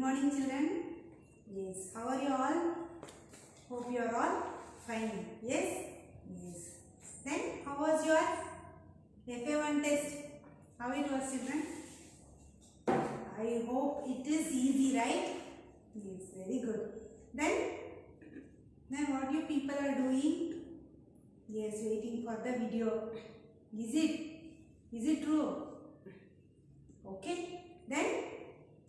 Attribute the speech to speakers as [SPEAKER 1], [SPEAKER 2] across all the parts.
[SPEAKER 1] morning, children. Yes. How are you all? Hope you are all fine. Yes. Yes. Then how was your FA1 test? How it was, children? I hope it is easy, right? Yes. Very good. Then what you people are doing? Yes, waiting for the video. Is it true? Okay. Then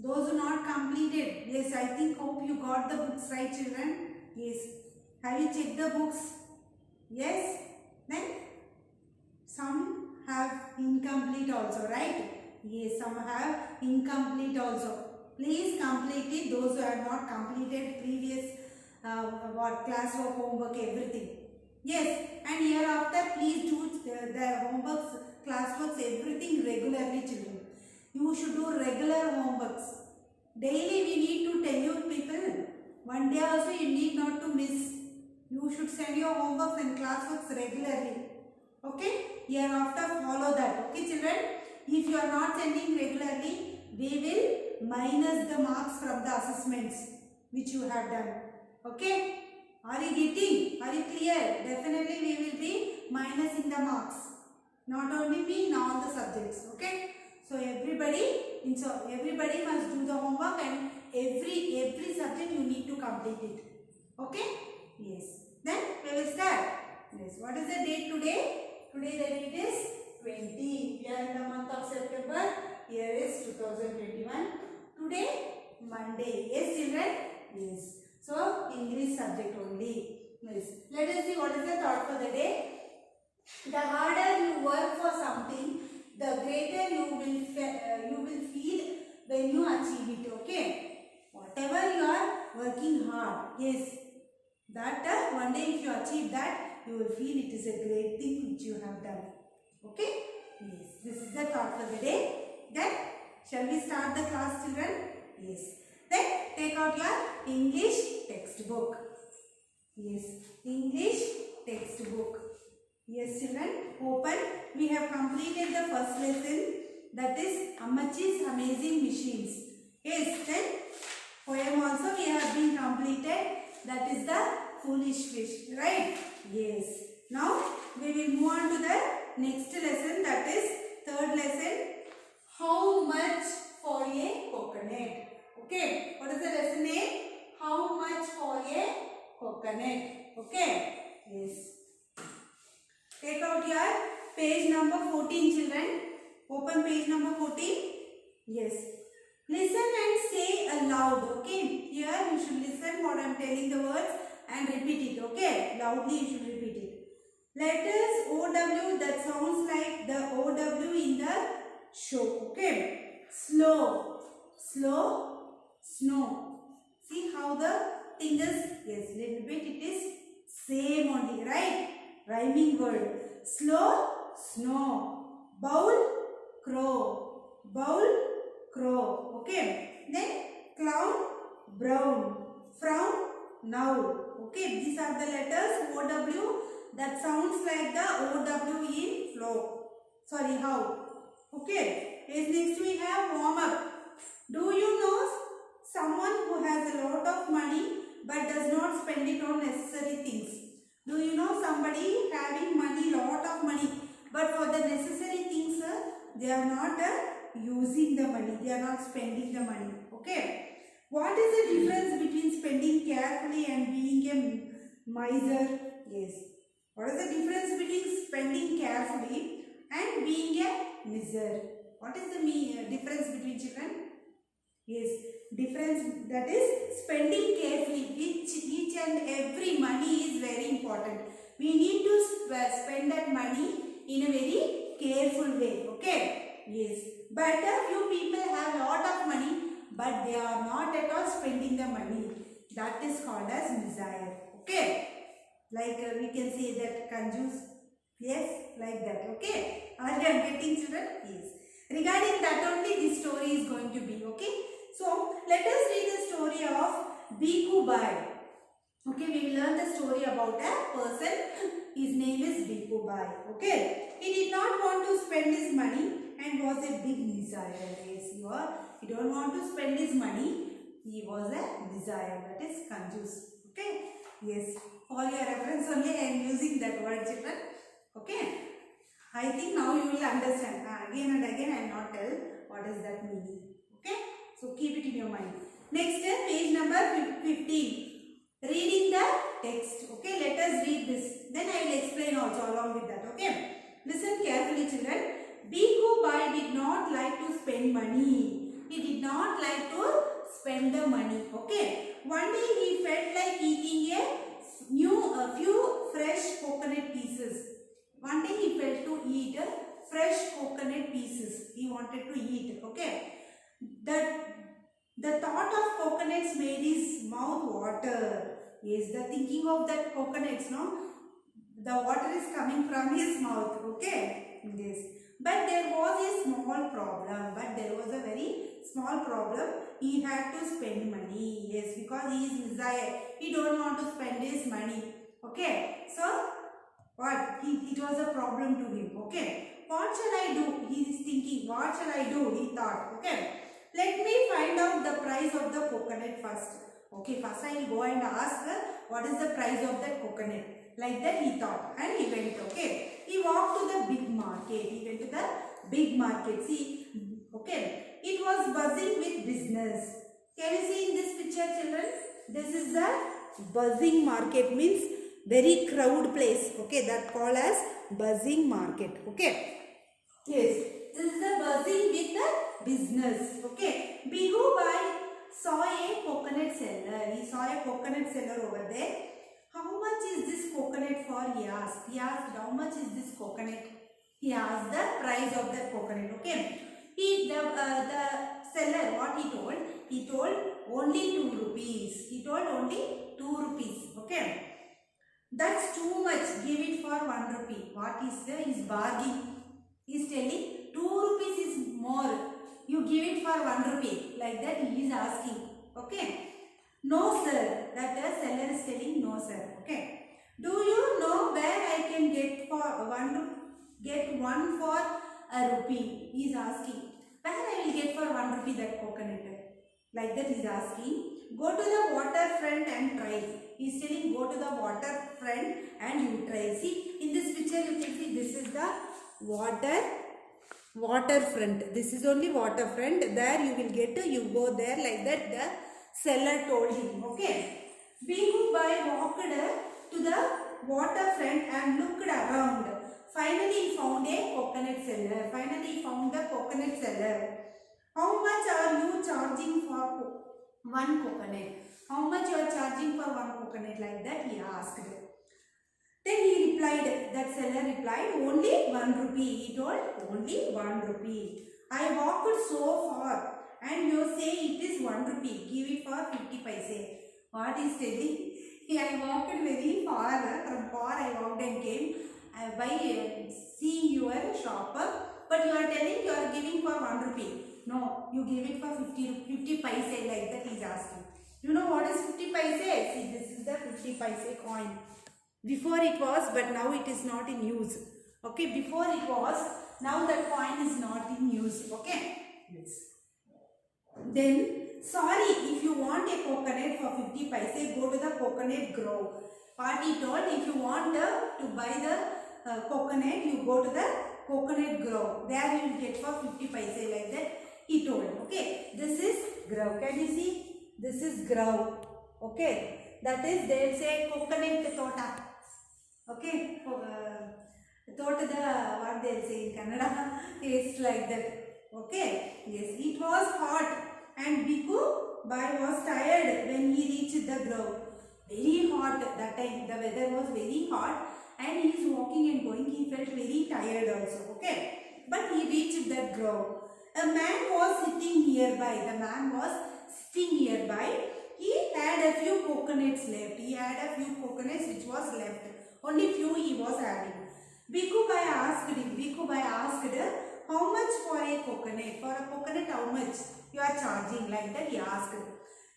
[SPEAKER 1] those who not completed, yes, I think hope you got the books, right, children? Yes. Have you checked the books? Yes. Then some have incomplete also, right? Yes, some have incomplete also. Please complete it. Those who have not completed previous classwork, homework, everything. Yes, and hereafter please do the homeworks, classworks, everything regularly, children. You should do regular homeworks. Daily we need to tell you people. One day also you need not to miss. You should send your homeworks and classworks regularly. Okay? Hereafter follow that. Okay, children? If you are not sending regularly, we will minus the marks from the assessments which you have done. Okay? Are you getting? Are you clear? Definitely we will be minusing the marks. Not only me, in all the subjects. Okay? So everybody must do the homework and every subject you need to complete it. Okay? Yes. Then we will start. Yes. What is the date today? Today the date is 20. We are in the month of September. Here is 2021. Today Monday. Yes, children? Yes. So English subject only. Yes. Let us see what is the thought for the day. The harder you work for something, the greater you will feel when you achieve it. Okay. Whatever you are working hard, yes, that one day if you achieve that, you will feel it is a great thing which you have done. Okay. Yes. This is the thought for the day. Then shall we start the class, children? Yes. Then take out your English textbook. Yes. English textbook. Yes, children, open. We have completed the first lesson, that is Ammachi's Amazing Machines. Yes, then poem also we have been completed, that is the Foolish Fish, right? Yes. Now we will move on to the next lesson, that is third lesson, How Much for a Coconut. Okay, what is the lesson name? How much for a coconut? Okay, yes. Take out your page number 14, children. Open page number 14. Yes. Listen and say aloud. Okay. Here you should listen what I am telling the words and repeat it. Okay. Loudly you should repeat it. Letters OW that sounds like the OW in the show. Okay. Slow. Slow. Snow. See how the thing is? Yes. Little bit it is same only. Right? Rhyming word. Slow, snow. Bowl, crow. Bowl, crow. Okay. Then clown, brown. Frown, now. Okay. These are the letters OW that sounds like the OW in flow. Sorry, how. Okay. Yes, next we have warm up. Do you know someone who has a lot of money but does not spend it on necessary things? Do you know somebody having money, lot of money, but for the necessary things, they are not using the money, they are not spending the money. Okay. What is the difference between spending carefully and being a miser? Yes. What is the difference between spending carefully and being a miser? What is the difference between, children? Yes. Difference, that is spending carefully. Each and every money is very important. We need to spend that money in a very careful way. Okay. Yes. But a few people have lot of money, but they are not at all spending the money. That is called as misère. Okay. Like we can say that conjuice. Yes. Like that. Okay. Are you getting, children? Yes. Regarding that only this story is going to be. Okay. So, let us read the story of Bhikkhu Bai. Okay, we will learn the story about a person. His name is Bhikkhu Bai. Okay, he did not want to spend his money and was a big miser. Yes, he don't want to spend his money he was a desire, that is conjuice. Okay. Yes. For your reference only I am using that word, children. Okay. I think now you will understand. Again and again I will not tell what is that meaning. Okay. So keep it in your mind. Next page number 15. Reading the text. Okay. Let us read this. Then I will explain also along with that. Okay. Listen carefully, children. Bhikkhu Bai did not like to spend money. He did not like to spend the money. Okay. One day he felt like eating a few fresh coconut pieces. One day he felt to eat fresh coconut pieces. He wanted to eat. Okay. The thought of coconuts made his mouth water. Yes, the thinking of that coconuts, no? The water is coming from his mouth. Okay. Yes. But there was a small problem. Very small problem. He had to spend money. Yes, because he is desire. He don't want to spend his money. Okay. So, what? It was a problem to him. Okay. What shall I do? He is thinking. What shall I do? He thought. Okay. Let me find out the price of the coconut first. Okay. First I will go and ask what is the price of that coconut. Like that he thought. And he went. Okay. He walked to the big market. He went to the big market. See. Okay. It was buzzing with business. Can you see in this picture, children? This is the buzzing market, means very crowd place. Okay. That called as buzzing market. Okay. Yes. This is the buzzing with the business. Okay. Bhikkhu Bai saw a coconut seller. He saw a coconut seller over there. How much is this coconut for? He asked. He asked, how much is this coconut? He asked the price of the coconut. Okay. The seller, what he told? He told only 2 rupees. He told only 2 rupees. Okay. That's too much. Give it for 1 rupee. What is the? Is bargaining. He is telling 2 rupees is more. You give it for 1 rupee. Like that he is asking. Okay. No sir. That the seller is telling no sir. Okay. Do you know where I can get one for a rupee? He is asking. Where I will get for 1 rupee that coconut? Like that he is asking. Go to the waterfront and try. He is telling go to the waterfront and you try. See in this picture you can see this is the waterfront. This is only waterfront. There you will get you go there, like that the seller told him. Okay. Bhikkhu Bai walked to the waterfront and looked around. Finally he found a coconut seller. Finally he found the coconut seller. How much are you charging for 1 coconut? How much you are charging for 1 coconut? Like that he asked. Then he replied, that seller replied, only 1 rupee. He told, only 1 rupee. I walked so far and you say it is 1 rupee. Give it for 50 paise. What is telling? I walked very far. From far I walked and came by seeing your shop. But you are telling you are giving for 1 rupee. No, you give it for 50 paise, like that he is asking. You know what is 50 paise? See, this is the 50 paise coin. Before it was, but now it is not in use. Okay, before it was, now that coin is not in use. Okay. Yes. Then, sorry, if you want a coconut for 50 paise, go to the coconut grove. What he told, if you want to buy the coconut, you go to the coconut grove. There you will get for 50 paise, like that he told. Okay, this is grove. Can you see? This is grove. Okay, that is they will say coconut tota. Okay, what they will say in Kannada is like that. Okay, yes, it was hot and Bhikkhu Bai was tired when he reached the grove. Very hot that time, the weather was very hot and he is walking and going, he felt very tired also. Okay, but he reached that grove. A man was sitting nearby. The man was sitting nearby. He had a few coconuts left. He had a few coconuts which was left. Only few he was having. Bhikkhu Bai asked him. Bhikkhu Bai asked, how much for a coconut? For a coconut, how much you are charging? Like that he asked.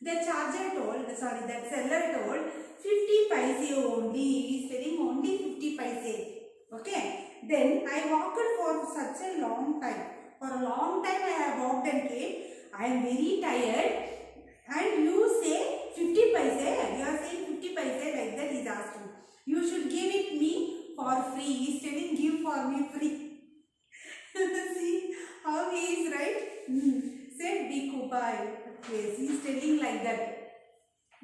[SPEAKER 1] The that seller told 50 paise only. He is telling only 50 paise. Okay. Then I walked for such a long time. For a long time I have walked and came. I am very tired and Bikubai. Yes, he is telling like that.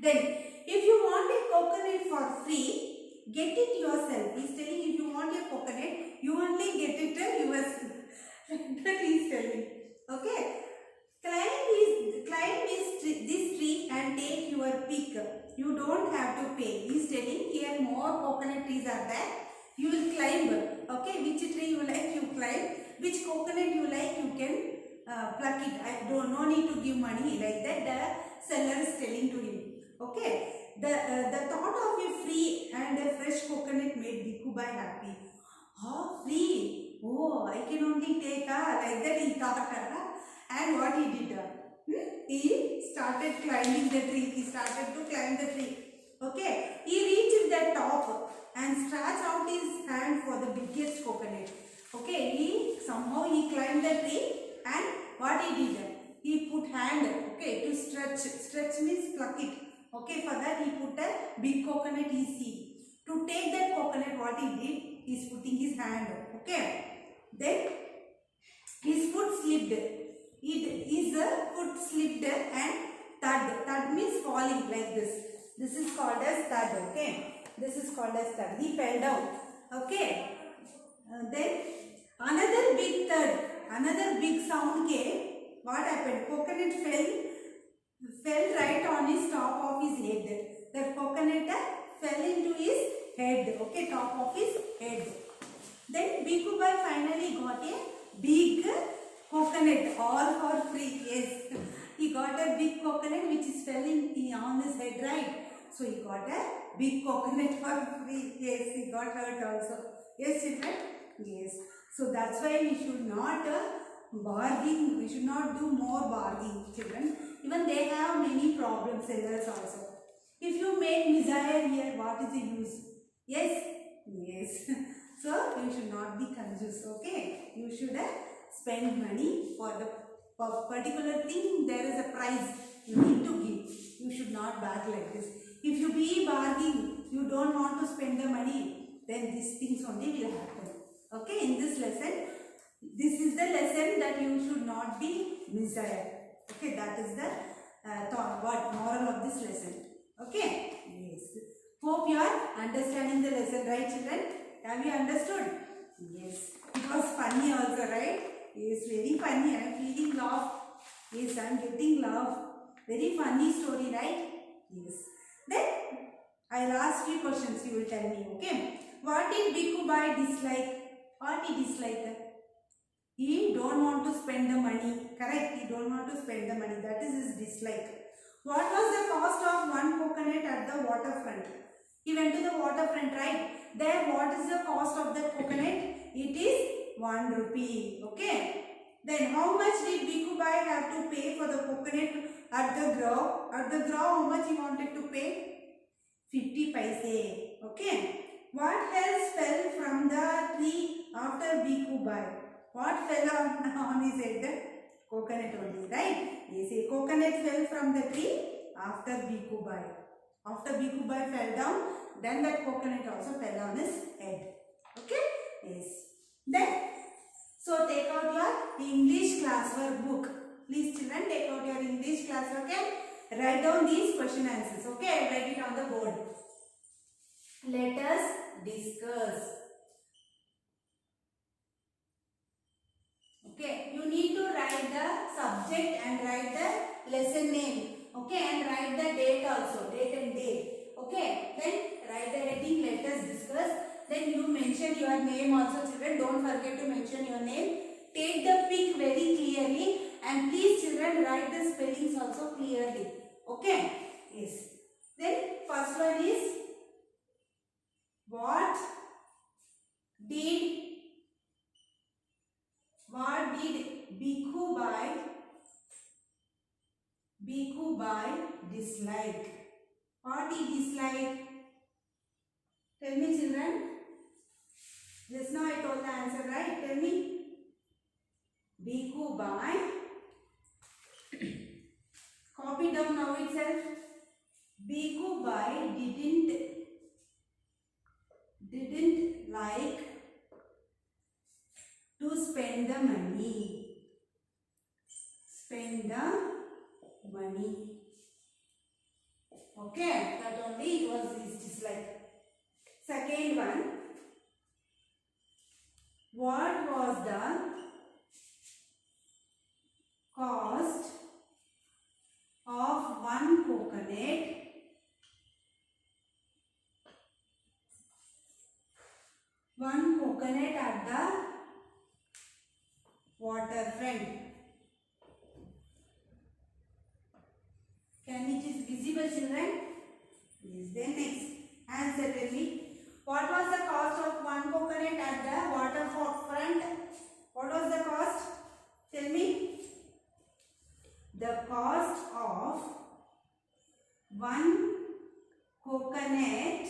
[SPEAKER 1] Then, if you want a coconut for free, get it yourself. He is telling if you want a coconut, you only get it yourself. That he is telling. Okay. Climb this tree and take your pick. You don't have to pay. He is telling here more coconut trees are there. You will climb. Okay, which tree you like, you climb. Which coconut you like, you can pluck it. No need to give money like that. The seller is telling to him. Okay. The thought of a free and a fresh coconut made Bikubai happy. Oh, free. Oh, I can only take like that he thought. And what he did? He started climbing the tree. He started to climb the tree. Okay. He reached the top and stretched out his hand for the biggest coconut. Okay. Somehow he climbed the tree and what he did? He put hand. Okay. To stretch. Stretch means pluck it. Okay. For that he put a big coconut he see. To take that coconut, what he did? He is putting his hand. Okay. Then his foot slipped. His foot slipped and thud. Thud means falling like this. This is called as thud. Okay. This is called as thud. He fell down. Okay. Then another big thud. Another big sound came. What happened? Coconut fell right on his top of his head. The coconut fell into his head. Okay. Top of his head. Then Bikubai finally got a big coconut all for free. Yes, he got a big coconut which is falling on his head, right? So he got a big coconut for free. Yes, he got hurt also. Yes, children. Yes. So that's why we should not bargain. We should not do more bargaining, children. Even they have many problems, sellers also. If you make misère here, what is the use? Yes. Yes. So you should not be confused. Okay. You should spend money for the particular thing. There is a price you need to give. You should not beg like this. If you be bargaining, you don't want to spend the money, then these things only will happen. Okay, in this lesson, this is the lesson that you should not be miserable. Okay, that is the moral of this lesson. Okay, yes. Hope you are understanding the lesson, right, children? Have you understood? Yes. It was funny also, right? Yes, very funny. I am feeling love. Yes, I am getting love. Very funny story, right? Yes. Then, I will ask you questions. You will tell me, okay? What did Bikubai dislike? What he disliked? He don't want to spend the money. Correct? He don't want to spend the money. That is his dislike. What was the cost of one coconut at the waterfront? He went to the waterfront, right? There, what is the cost of that coconut? It is 1 rupee. Okay. Then, how much did Bikubai have to pay for the coconut at the grove? At the grove, how much he wanted to pay? 50 paise. Okay. What else fell from the tree after Bikubai? What fell on his head? Coconut only, right? Yes, a coconut fell from the tree after Bikubai. After Bikubai fell down, then that coconut also fell on his head. Okay? Yes. Then, so take out your English classwork book. Please children, take out your English classwork and write down these question answers. Okay? Write it on the board. Let us discuss. Okay? You need to write the subject and write the lesson name. Okay? And write the date also. Date and date. Okay? Then write the heading, let us discuss. Then you mention your name also, children. Don't forget to mention your name. Take the pic very clearly and please children write the spellings also clearly. Okay? Yes. Then first one is what did Bikubai dislike? What he dislike? Tell me children. Just now I told the answer, right? Tell me. Bikubai. Copy down now itself. Bikubai didn't like to spend the money. Spend the money. Okay, that only it was like. Second one, what was the cost of one coconut at the waterfront? Can it is visible, children? Yes. Then next, answer tell me. What was the cost of one coconut at the waterfront? What was the cost? Tell me. The cost of one coconut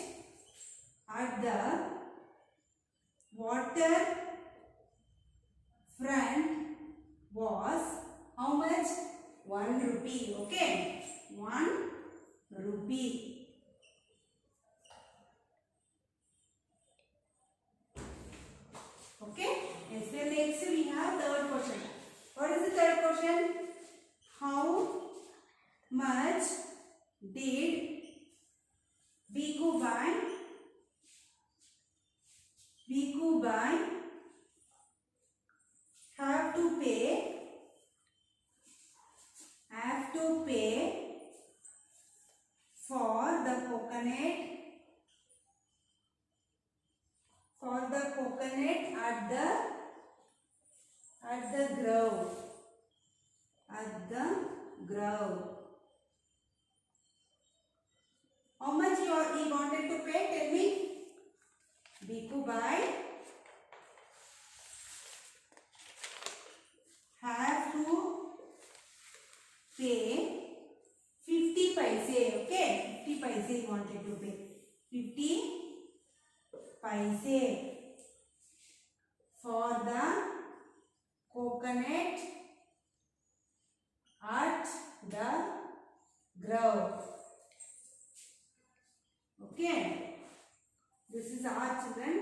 [SPEAKER 1] at the waterfront was how much? 1 rupee. Okay, 1 rupee. Okay. Yes. Then next we have third question. What is the third question? How much did Bhikkhu Bai have to pay for the coconut at the grove. How much he wanted to pay? Tell me. Bhikkhu Bai have to pay 50 paise. Okay, 50 paise he wanted to pay. 50 paise for the coconut at the grove. Okay, this is our children.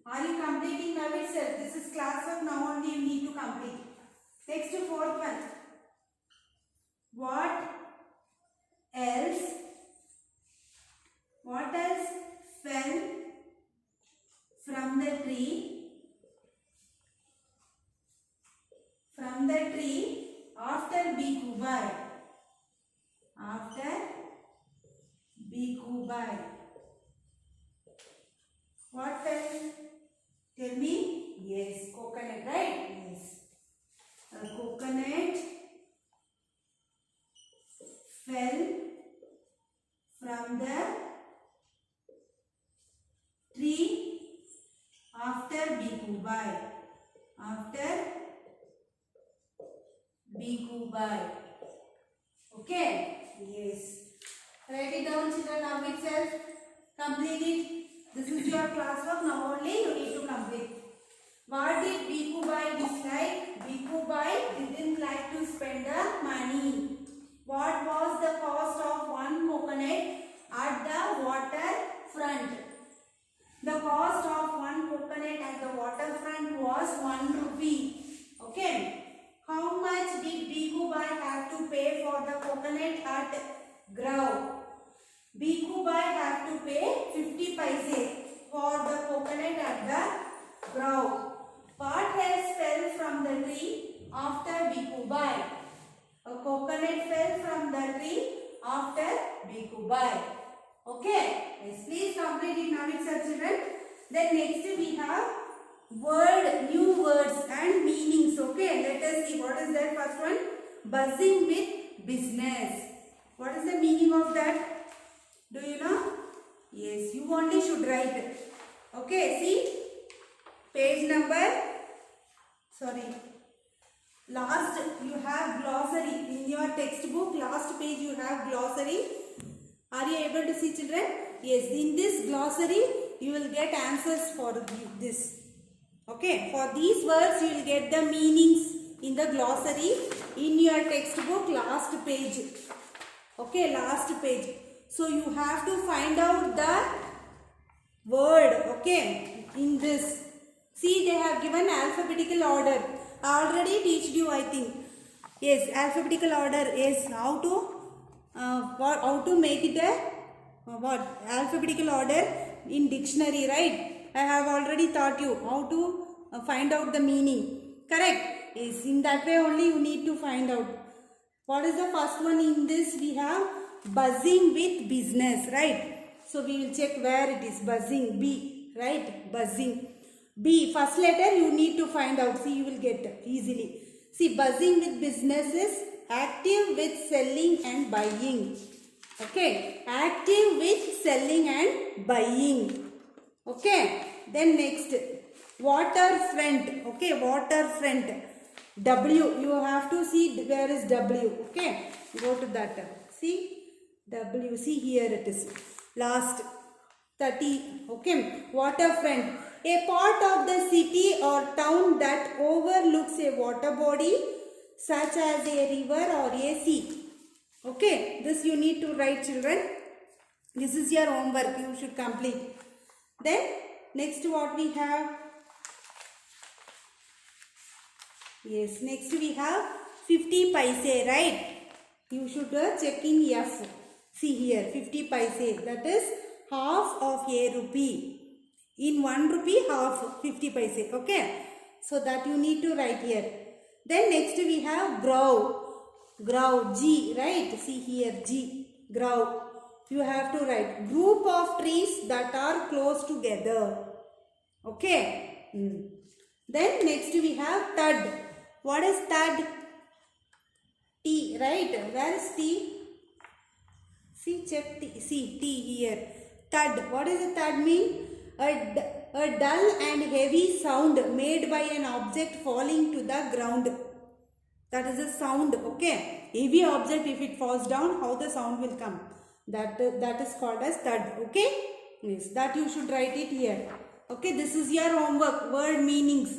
[SPEAKER 1] Are you completing now itself? This is class work. Now only you need to complete. Next, fourth one. What else fell from the tree after Bhikkhu Bai? What fell? Tell me. Yes, coconut, right? Yes. A coconut fell from the tree after Bhikkhu Bai. Okay? Yes. Write it down, children, now itself. Complete it. This is your classwork. Now only you need to complete. What did Bhikkhu Bai dislike? Bhikkhu Bai didn't like to spend the money. What was the cost of one coconut at the waterfront? The cost of one coconut at the waterfront was 1 rupee. Okay. How much did Bhikkhu Bai have to pay for the coconut at grove? Bhikkhu Bai have to pay 50 paise for the coconut at the grove. What else fell from the tree after Bhikkhu Bai? A coconut fell from the tree after Bhikkhu Bai. Okay. Yes, please complete it now itself, children. Then next we have new words and meanings. Okay. Let us see what is that first one. Buzzing with business. What is the meaning of that? Do you know? Yes, you only should write it. Okay, see page number, last you have glossary in your textbook. Last page you have glossary. Are you able to see, children? Yes, in this glossary you will get answers for this. Okay, for these words you will get the meanings in the glossary in your textbook last page. Okay, last page. So you have to find out the word, okay, in this. See, they have given alphabetical order. I already teached you, I think. Yes, alphabetical order is how to make it a what alphabetical order in dictionary, right? I have already taught you how to find out the meaning. Correct? Yes, in that way only you need to find out. What is the first one in this? We have buzzing with business, right? So we will check where it is. Buzzing, B, right? Buzzing. B, first letter you need to find out. See, you will get easily. See, buzzing with business is active with selling and buying. Okay, active with selling and buying. Okay, then next, waterfront. Okay, waterfront. W, you have to see where is W. Okay, go to that. See, W, see here it is. Last 30. Okay, waterfront. A part of the city or town that overlooks a water body such as a river or a sea. Okay, this you need to write, children. This is your homework, you should complete. Then next what we have? Yes, next we have 50 paise, right? You should check in F. See here, 50 paise, that is half of a rupee. In 1 rupee, half 50 paise. Okay, so that you need to write here. Then next we have grow. Grow, G, right? See here, G, grow. You have to write group of trees that are close together. Okay. Then next we have thud. What is thud? T, right? Where is T? See, check T. See, T here. Thud. What does a thud mean? A dull and heavy sound made by an object falling to the ground. That is a sound. Okay. Heavy object, if it falls down, how the sound will come? That is called as thud. Okay. Yes. That you should write it here. Okay. This is your homework. Word meanings.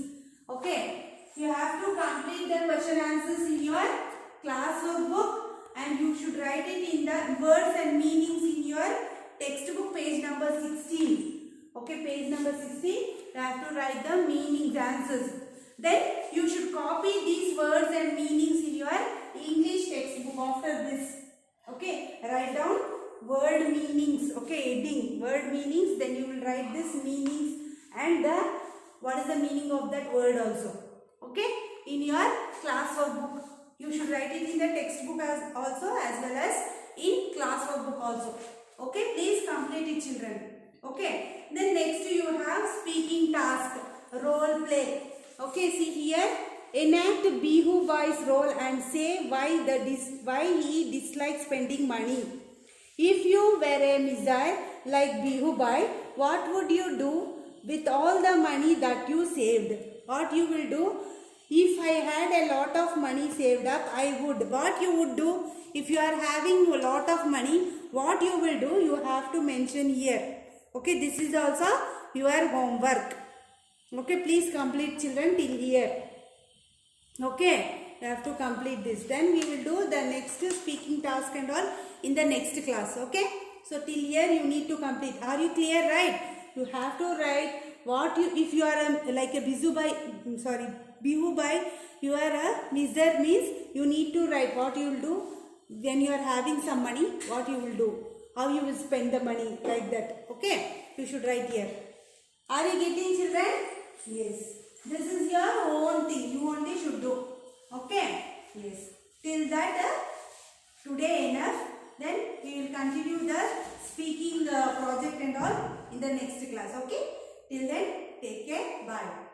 [SPEAKER 1] Okay. You have to complete the question answers in your classwork book, and you should write it in the words and meanings in your textbook, page number 16. Okay, page number 16. You have to write the meanings, answers. Then you should copy these words and meanings in your English textbook after this. Okay, write down word meanings. Okay, heading word meanings. Then you will write this meanings and what is the meaning of that word also. Okay, in your classwork book. You should write it in the textbook as well as in classwork book also. Okay, please complete it, children. Okay, then next you have speaking task, role play. Okay, see here, enact Bihu Bhai's role and say why he dislikes spending money. If you were a missile like Bihu Bhai, what would you do with all the money that you saved? What you will do? If I had a lot of money saved up, I would. What you would do if you are having a lot of money? What you will do? You have to mention here. Okay, this is also your homework. Okay, please complete, children, till here. Okay, you have to complete this. Then we will do the next speaking task and all in the next class. Okay, so till here you need to complete. Are you clear? Right? You have to write what you, if you are like a Bihu Bhai, you are a miser means you need to write what you will do when you are having some money, what you will do, how you will spend the money, like that. Okay, you should write here. Are you getting, children? Yes. This is your own thing. You only should do. Okay. Yes. Till that today enough. Then we will continue the speaking project and all in the next class. Okay. Till then, take care. Bye.